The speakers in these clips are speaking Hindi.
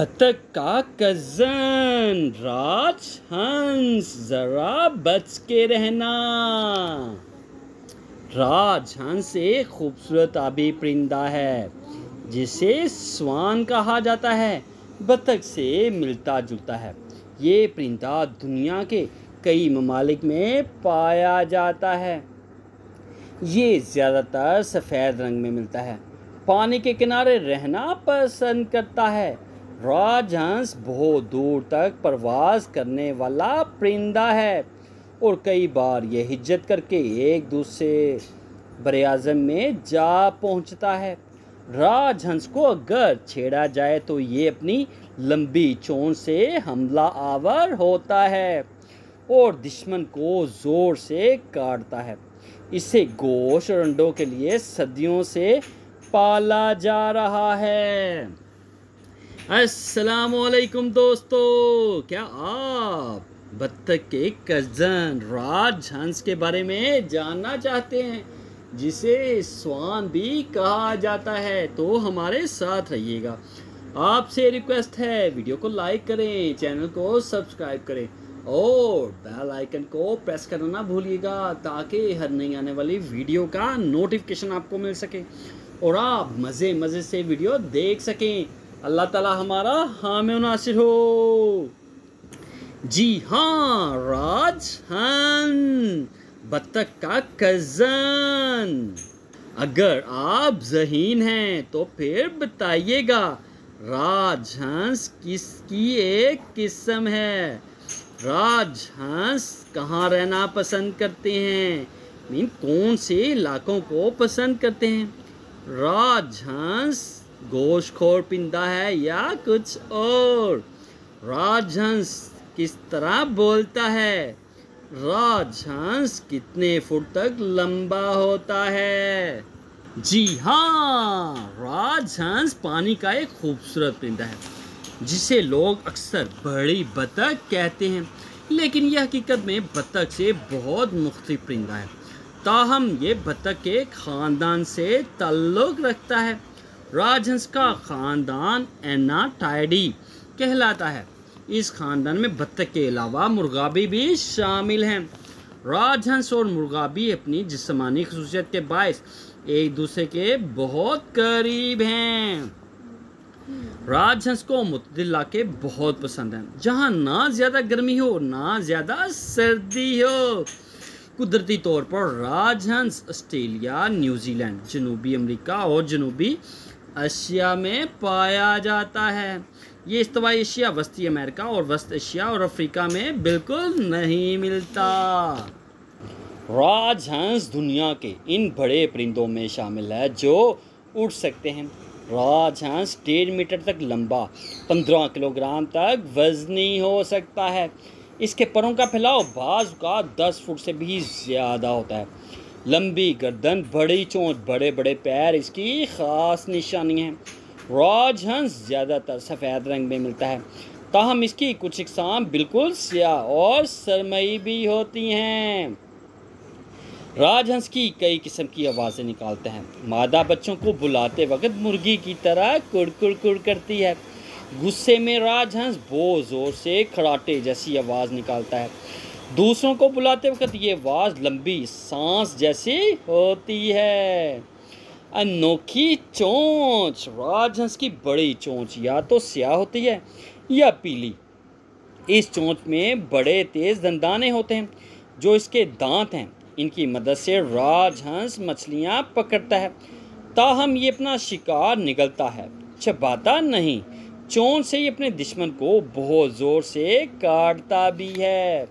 बतख का कज़न राजहंस, जरा बच के रहना। राजहंस एक खूबसूरत आबी परिंदा है जिसे स्वान कहा जाता है। बतख से मिलता जुलता है। ये परिंदा दुनिया के कई ममालिक में पाया जाता है। ये ज़्यादातर सफ़ेद रंग में मिलता है। पानी के किनारे रहना पसंद करता है। राजहंस बहुत दूर तक प्रवास करने वाला परिंदा है और कई बार यह हिज्जत करके एक दूसरे बरे-आज़म में जा पहुंचता है। राजहंस को अगर छेड़ा जाए तो ये अपनी लंबी चोंच से हमला आवर होता है और दुश्मन को ज़ोर से काटता है। इसे गोश्त और अंडों के लिए सदियों से पाला जा रहा है। अस्सलामुअलैकुम दोस्तों, क्या आप बत्तख के कज़न राजहंस के बारे में जानना चाहते हैं, जिसे स्वान भी कहा जाता है? तो हमारे साथ रहिएगा। आपसे रिक्वेस्ट है, वीडियो को लाइक करें, चैनल को सब्सक्राइब करें और बेल आइकन को प्रेस करना ना भूलिएगा, ताकि हर नई आने वाली वीडियो का नोटिफिकेशन आपको मिल सके और आप मज़े से वीडियो देख सकें। अल्लाह ताला हमारा हामी और नासिर हो। जी हाँ, राजहंस बतख का कज़न। अगर आप ज़हीन हैं तो फिर बताइएगा, राजहंस किसकी एक किस्म है? राजहंस कहाँ रहना पसंद करते हैं? कौन से इलाकों को पसंद करते हैं? राजहंस गोश्तखोर परिंदा है या कुछ और? राजहंस किस तरह बोलता है? राजहंस कितने फुट तक लंबा होता है? जी हाँ, राजहंस पानी का एक खूबसूरत परिंदा है जिसे लोग अक्सर बड़ी बतख कहते हैं, लेकिन यह हकीकत में बतख से बहुत मुख्तलिफ परिंदा है। ताहम ये बतख के ख़ानदान से ताल्लुक़ रखता है। राजहंस का ख़ानदान एनाटाइडी कहलाता है। इस ख़ानदान में बतख के अलावा मुर्गाबी भी शामिल हैं। राजहंस और मुर्गाबी अपनी जिस्मानी खसूसियत के बायस एक दूसरे के बहुत करीब हैं। राजहंस को मुतदिल इलाके बहुत पसंद हैं, जहाँ ना ज़्यादा गर्मी हो ना ज़्यादा सर्दी हो। कुदरती तौर पर राजहंस ऑस्ट्रेलिया, न्यूजीलैंड, जनूबी अमेरिका और जनूबी एशिया में पाया जाता है। ये इस्तवाई एशिया, वस्ती अमेरिका और वस्त एशिया और अफ्रीका में बिल्कुल नहीं मिलता। राजहंस दुनिया के इन बड़े परिंदों में शामिल है जो उड़ सकते हैं। राजहंस 1.5 मीटर तक लंबा, 15 किलोग्राम तक वजनी हो सकता है। इसके परों का फैलाव बाज़ का 10 फुट से भी ज़्यादा होता है। लंबी गर्दन, बड़ी चोंच, बड़े बड़े पैर इसकी ख़ास निशानी हैं। राजहंस ज़्यादातर सफ़ेद रंग में मिलता है, ताहम इसकी कुछ इकसाम बिल्कुल स्याह और सरमई भी होती हैं। राजहंस की कई किस्म की आवाज़ें निकालते हैं। मादा बच्चों को बुलाते वक्त मुर्गी की तरह कुड़ करती है। गुस्से में राजहंस बहुत ज़ोर से खड़ाटे जैसी आवाज़ निकालता है। दूसरों को बुलाते वक्त ये आवाज़ लंबी सांस जैसी होती है। अनोखी चोंच। राजहंस की बड़ी चोंच या तो स्याह होती है या पीली। इस चोंच में बड़े तेज़ दंदाने होते हैं जो इसके दांत हैं। इनकी मदद से राजहंस मछलियाँ पकड़ता है, ताहम ये अपना शिकार निगलता है, चबाता नहीं। चोंच से ये अपने दुश्मन को बहुत ज़ोर से काटता भी है।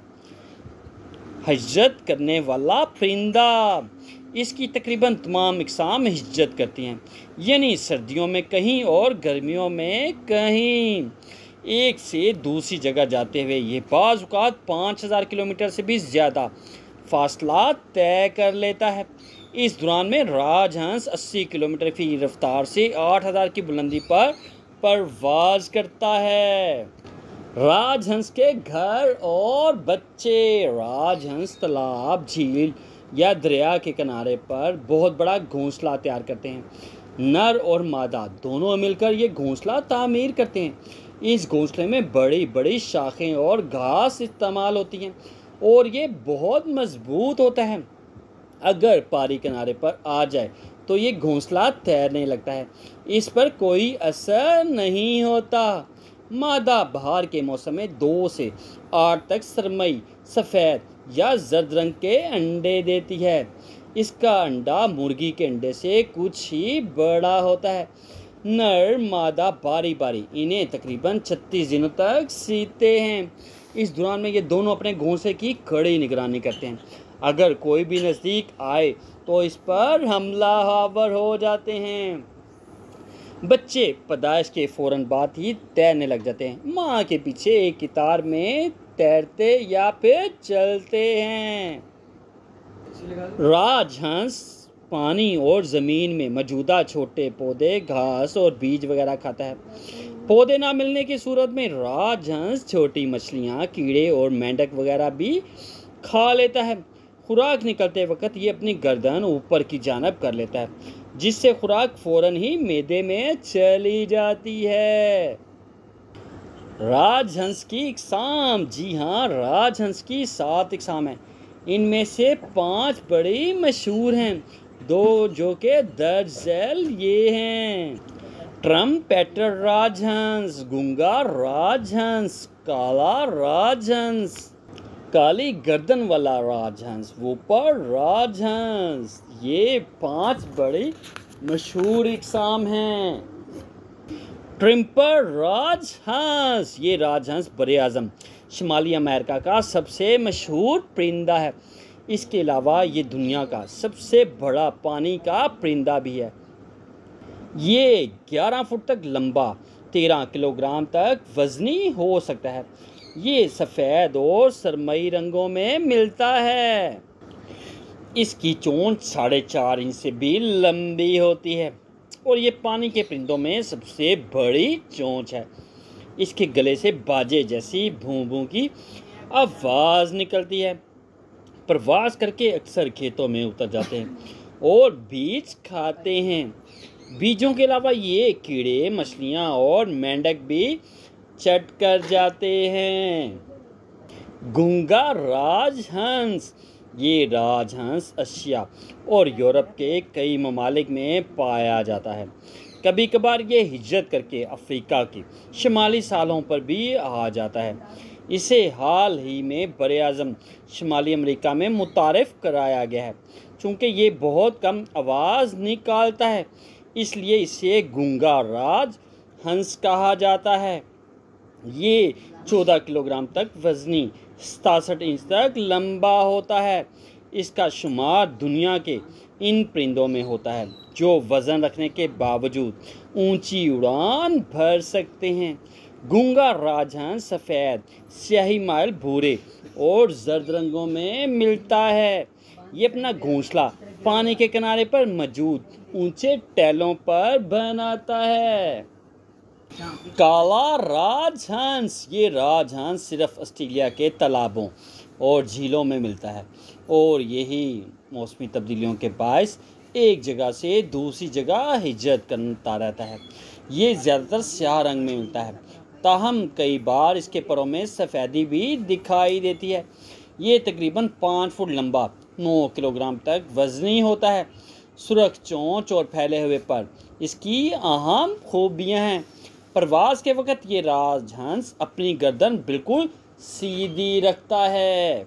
हिज्जत करने वाला परिंदा। इसकी तकरीबन तमाम इकसाम हिज्जत करती हैं, यानी सर्दियों में कहीं और गर्मियों में कहीं। एक से दूसरी जगह जाते हुए ये बाज़ औक़ात 5000 किलोमीटर से भी ज़्यादा फासला तय कर लेता है। इस दौरान में राजहंस 80 किलोमीटर फ़ी रफ्तार से 8000 की बुलंदी पर परवाज करता है। राजहंस के घर और बच्चे। राजहंस तालाब, झील या दरिया के किनारे पर बहुत बड़ा घोंसला तैयार करते हैं। नर और मादा दोनों मिलकर ये घोंसला तामीर करते हैं। इस घोंसले में बड़ी बड़ी शाखें और घास इस्तेमाल होती हैं और ये बहुत मजबूत होता है। अगर पारी किनारे पर आ जाए तो ये घोंसला तैरने लगता है, इस पर कोई असर नहीं होता। मादा बहार के मौसम में 2 से 8 तक सरमई, सफ़ेद या जर्द रंग के अंडे देती है। इसका अंडा मुर्गी के अंडे से कुछ ही बड़ा होता है। नर मादा बारी बारी इन्हें तकरीबन 36 दिनों तक सीते हैं। इस दौरान में ये दोनों अपने घोंसले की कड़ी निगरानी करते हैं। अगर कोई भी नज़दीक आए तो इस पर हमलावर हो जाते हैं। बच्चे पैदाइश के फ़ौरन बाद ही तैरने लग जाते हैं, माँ के पीछे एक कितार में तैरते या फिर चलते हैं। राजहंस पानी और ज़मीन में मौजूदा छोटे पौधे, घास और बीज वगैरह खाता है। पौधे ना मिलने की सूरत में राजहंस छोटी मछलियाँ, कीड़े और मेंढक वगैरह भी खा लेता है। खुराक निकलते वक्त ये अपनी गर्दन ऊपर की जानब कर लेता है, जिससे खुराक फौरन ही मैदे में चली जाती है। राजहंस की इकसाम, जी हाँ, राजहंस की 7 इकसाम हैं। इनमें से 5 बड़ी मशहूर हैं, 2 जो के दर्ज झैल ये हैं। ट्रम्पेटर राजहंस, गूंगा राजहंस, काला राजहंस, काली गर्दन वाला राजहंस, वूपर राजहंस। ये 5 बड़ी मशहूर इकसाम हैं। ट्रिम्पर राजहंस, ये राजहंस बरे आज़म शुमाली अमेरिका का सबसे मशहूर परिंदा है। इसके अलावा ये दुनिया का सबसे बड़ा पानी का परिंदा भी है। ये 11 फुट तक लंबा, 13 किलोग्राम तक वज़नी हो सकता है। ये सफ़ेद और सरमई रंगों में मिलता है। इसकी चोंच 4.5 इंच से भी लंबी होती है और ये पानी के परिंदों में सबसे बड़ी चोंच है। इसके गले से बाजे जैसी भूं भूं की आवाज़ निकलती है। प्रवास करके अक्सर खेतों में उतर जाते हैं और बीज खाते हैं। बीजों के अलावा ये कीड़े, मछलियाँ और मेंढक भी चट कर जाते हैं। गूंगा राजहंस, ये राजहंस एशिया और यूरोप के कई ममालिक में पाया जाता है। कभी कभार ये हिजरत करके अफ्रीका की शुमाली सालों पर भी आ जाता है। इसे हाल ही में बरे आज़म शुमाली अमेरिका में मुतारिफ़ कराया गया है। चूँकि ये बहुत कम आवाज़ निकालता है, इसलिए इसे गूंगा राजहंस कहा जाता है। ये 14 किलोग्राम तक वज़नी, 67 इंच तक लंबा होता है। इसका शुमार दुनिया के इन परिंदों में होता है जो वज़न रखने के बावजूद ऊंची उड़ान भर सकते हैं। गूंगा राजहंस सफ़ेद, स्याही माइल भूरे और जर्द रंगों में मिलता है। ये अपना घोंसला पानी के किनारे पर मौजूद ऊंचे टेलों पर बनाता है। काला राजहंस, ये राजहंस सिर्फ ऑस्ट्रेलिया के तालाबों और झीलों में मिलता है और यही मौसमी तब्दीलियों के बायस एक जगह से दूसरी जगह हिजरत करता रहता है। ये ज़्यादातर स्याह रंग में मिलता है, ताहम कई बार इसके परों में सफ़ेदी भी दिखाई देती है। ये तकरीबन 5 फुट लंबा, 9 किलोग्राम तक वज़नी होता है। सुरख चोंच और फैले हुए पर इसकी अहम खूबियाँ हैं। प्रवास के वक्त ये राजहंस अपनी गर्दन बिल्कुल सीधी रखता है।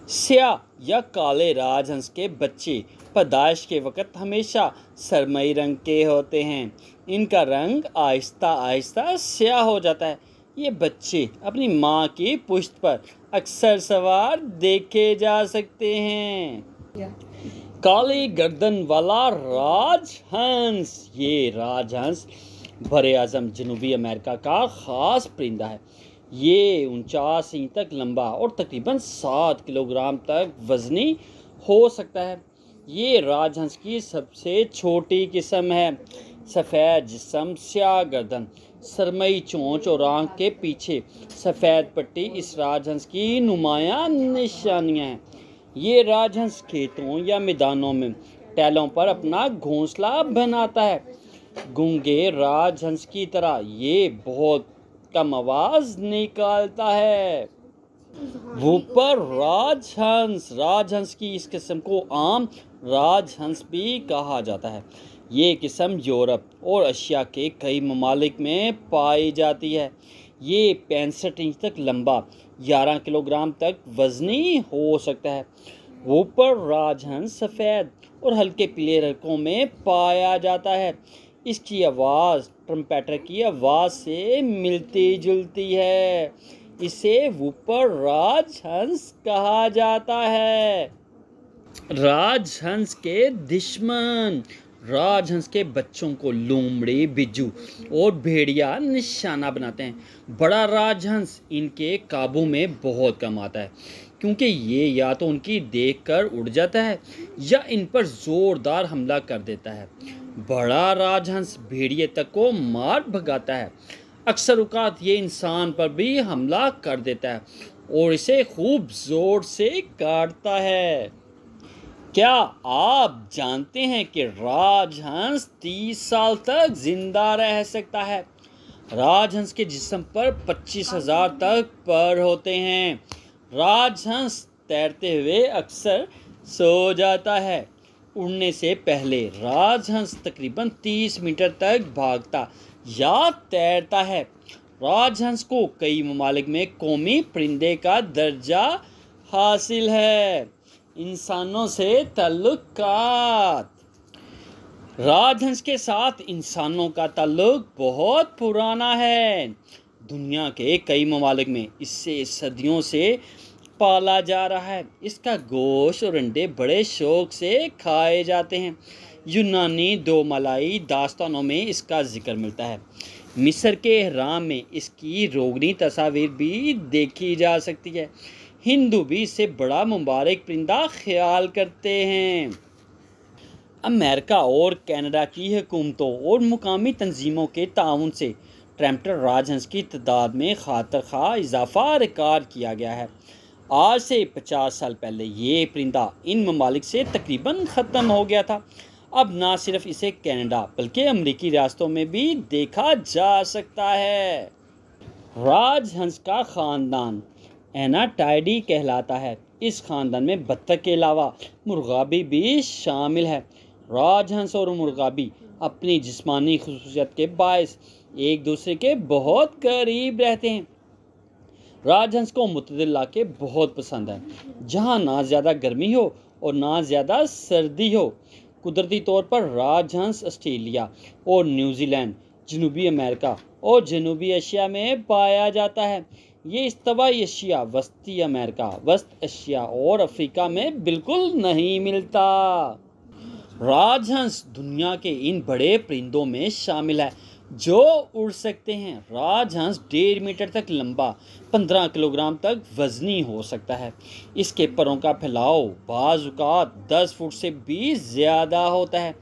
स्याह या काले राजहंस के बच्चे पैदाइश के वक्त हमेशा सरमई रंग के होते हैं। इनका रंग आहिस्ता आहिस्ता स्याह हो जाता है। ये बच्चे अपनी माँ की पुश्त पर अक्सर सवार देखे जा सकते हैं। काली गर्दन वाला राजहंस, ये राजहंस बरे आज़म जनूबी अमेरिका का ख़ास परिंदा है। ये 49 इंच तक लंबा और तकरीबन 7 किलोग्राम तक वज़नी हो सकता है। ये राजहंस की सबसे छोटी किस्म है। सफ़ेद जिस्म, स्याह गर्दन, सरमई चोंच और आँख के पीछे सफ़ेद पट्टी इस राजहंस की नुमायाँ निशानियाँ हैं। ये राजहंस खेतों या मैदानों में टेलों पर अपना घोंसला बनाता है। गूंगे राजहंस की तरह ये बहुत कम आवाज़ निकालता है। ऊपर राजहंस की इस किस्म को आम राजहंस भी कहा जाता है। ये किस्म यूरोप और एशिया के कई ममालिक में पाई जाती है। ये 65 इंच तक लंबा, 11 किलोग्राम तक वज़नी हो सकता है। ऊपर राजहंस सफ़ेद और हल्के पीले रंगों में पाया जाता है। इसकी आवाज़ ट्रम्पेटर की आवाज़ से मिलती जुलती है। इसे ऊपर राजहंस कहा जाता है। राजहंस के दुश्मन। राजहंस के बच्चों को लोमड़ी, बिज्जू और भेड़िया निशाना बनाते हैं। बड़ा राजहंस इनके काबू में बहुत कम आता है, क्योंकि ये या तो उनकी देखकर उड़ जाता है या इन पर ज़ोरदार हमला कर देता है। बड़ा राजहंस भेड़िए तक को मार भगाता है। अक्सर औक़ात ये इंसान पर भी हमला कर देता है और इसे खूब ज़ोर से काटता है। क्या आप जानते हैं कि राजहंस 30 साल तक जिंदा रह सकता है? राजहंस के जिस्म पर 25,000 तक पर होते हैं। राजहंस तैरते हुए अक्सर सो जाता है। उड़ने से पहले राजहंस तकरीबन 30 मीटर तक भागता या तैरता है। राजहंस को कई ममालिक में कौमी परिंदे का दर्जा हासिल है। इंसानों से ताल्लुकात। राजहंस के साथ इंसानों का ताल्लुक बहुत पुराना है। दुनिया के कई ममालिक में इससे सदियों से पाला जा रहा है। इसका गोश्त और अंडे बड़े शौक से खाए जाते हैं। यूनानी दो मलाई दास्तानों में इसका जिक्र मिलता है। मिस्र के इहराम में इसकी रोगनी तस्वीर भी देखी जा सकती है। हिंदू भी इसे बड़ा मुबारक परिंदा ख्याल करते हैं। अमेरिका और कनाडा की हुकूमतों और मुकामी तंजीमों के ताउन से ट्रम्पेटर राजहंस की तादाद में खातिर-खा इजाफा रिकॉर्ड किया गया है। आज से 50 साल पहले ये परिंदा इन ममालिक से तकरीबन ख़त्म हो गया था। अब ना सिर्फ इसे कनाडा बल्कि अमेरिकी रियासतों में भी देखा जा सकता है। राजहंस का ख़ानदान एनाटाइडी कहलाता है। इस ख़ानदान में बत्तख के अलावा मुर्गाबी भी शामिल है। राजहंस और मुर्गाबी अपनी जिस्मानी खुसूसियत के बायस एक दूसरे के बहुत करीब रहते हैं। राजहंस को मुतदिल इलाके बहुत पसंद है, जहाँ ना ज़्यादा गर्मी हो और ना ज़्यादा सर्दी हो। कुदरती तौर पर राजहंस ऑस्ट्रेलिया और न्यूजीलैंड, जनूबी अमेरिका और जनूबी एशिया में पाया जाता है। ये इस्तवाई एशिया, वस्ती अमेरिका, वस्त एशिया और अफ्रीका में बिल्कुल नहीं मिलता। राजहंस दुनिया के इन बड़े परिंदों में शामिल है जो उड़ सकते हैं। राजहंस 1.5 मीटर तक लंबा, 15 किलोग्राम तक वज़नी हो सकता है। इसके परों का फैलाव बाज़ औक़ात 10 फुट से भी ज़्यादा होता है।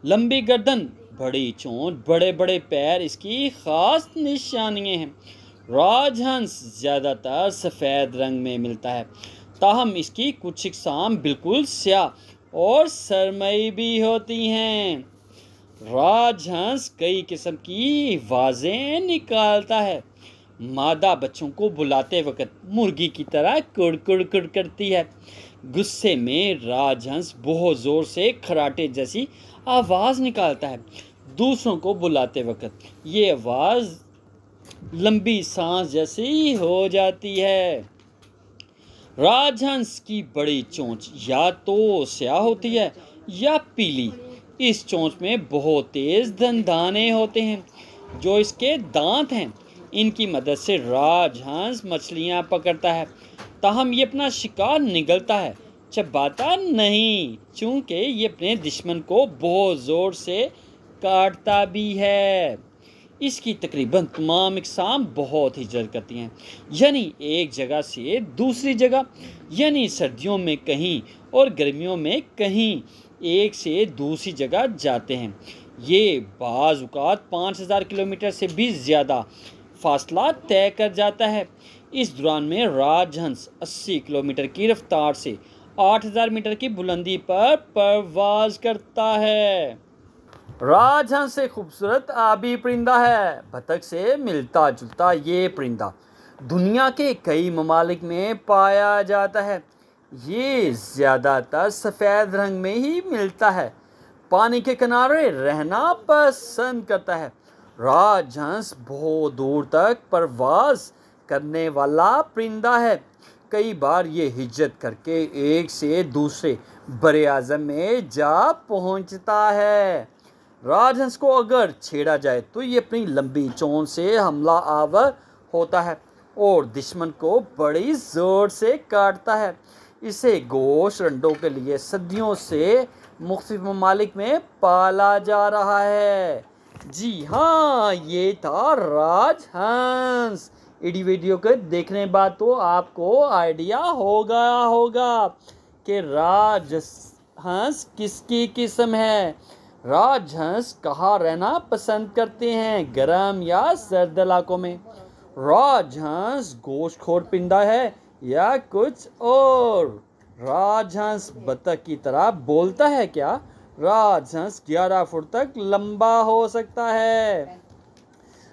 लंबी गर्दन, बड़ी चोंच, बड़े बड़े पैर इसकी ख़ास निशानियाँ हैं। राजहंस ज़्यादातर सफ़ेद रंग में मिलता है, ताहम इसकी कुछ इकसाम बिल्कुल स्याह और सरमई भी होती हैं। राजहंस कई किस्म की आवाज़ें निकालता है। मादा बच्चों को बुलाते वक्त मुर्गी की तरह कुड़ करती है। गुस्से में राजहंस बहुत ज़ोर से खराटे जैसी आवाज़ निकालता है। दूसरों को बुलाते वक्त ये आवाज़ लंबी सांस जैसी हो जाती है। राजहंस की बड़ी चोंच या तो स्याह होती है या पीली। इस चोंच में बहुत तेज़ दंदाने होते हैं जो इसके दांत हैं। इनकी मदद से राजहंस मछलियां पकड़ता है, ताहम ये अपना शिकार निगलता है, चबाता नहीं, चूँकि ये अपने दुश्मन को बहुत ज़ोर से काटता भी है। इसकी तकरीबन तमाम इकसाम बहुत हिजरत करती हैं, यानी एक जगह से दूसरी जगह, यानी सर्दियों में कहीं और गर्मियों में कहीं एक से दूसरी जगह जाते हैं। ये बाज़ औक़ात 5000 किलोमीटर से भी ज़्यादा फासला तय कर जाता है। इस दौरान में राजहंस 80 किलोमीटर की रफ्तार से 8000 मीटर की बुलंदी पर परवाज़ करता है। राजहंस से खूबसूरत आबी परिंदा है। बतख से मिलता जुलता ये परिंदा दुनिया के कई ममालिक में पाया जाता है। ये ज़्यादातर सफ़ेद रंग में ही मिलता है। पानी के किनारे रहना पसंद करता है। राजहंस बहुत दूर तक परवाज़ करने वाला परिंदा है। कई बार ये हिजरत करके एक से दूसरे बरे आज़म में जा पहुंचता है। राजहंस को अगर छेड़ा जाए तो ये अपनी लंबी चोंच से हमला आवर होता है और दुश्मन को बड़ी ज़ोर से काटता है। इसे गोश्त अंडों के लिए सदियों से मुख्तलिफ ममालिक में पाला जा रहा है। जी हाँ, ये था राजहंस। वीडियो को देखने बाद तो आपको आइडिया होगा कि राजहंस किसकी किस्म है। राजहंस कहाँ रहना पसंद करते हैं, गर्म या सर्द इलाकों में। राजहंस गोश्तखोर परिंदा है या कुछ और। राजहंस बतख की तरह बोलता है क्या? राजहंस 11 फुट तक लंबा हो सकता है।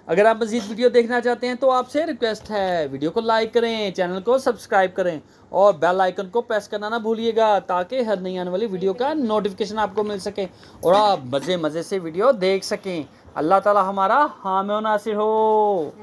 अगर आप मज़ीद वीडियो देखना चाहते हैं तो आपसे रिक्वेस्ट है, वीडियो को लाइक करें, चैनल को सब्सक्राइब करें और बेल आइकन को प्रेस करना ना भूलिएगा ताकि हर नई आने वाली वीडियो का नोटिफिकेशन आपको मिल सके और आप मज़े से वीडियो देख सकें। अल्लाह ताला हमारा हामी नासिर हो।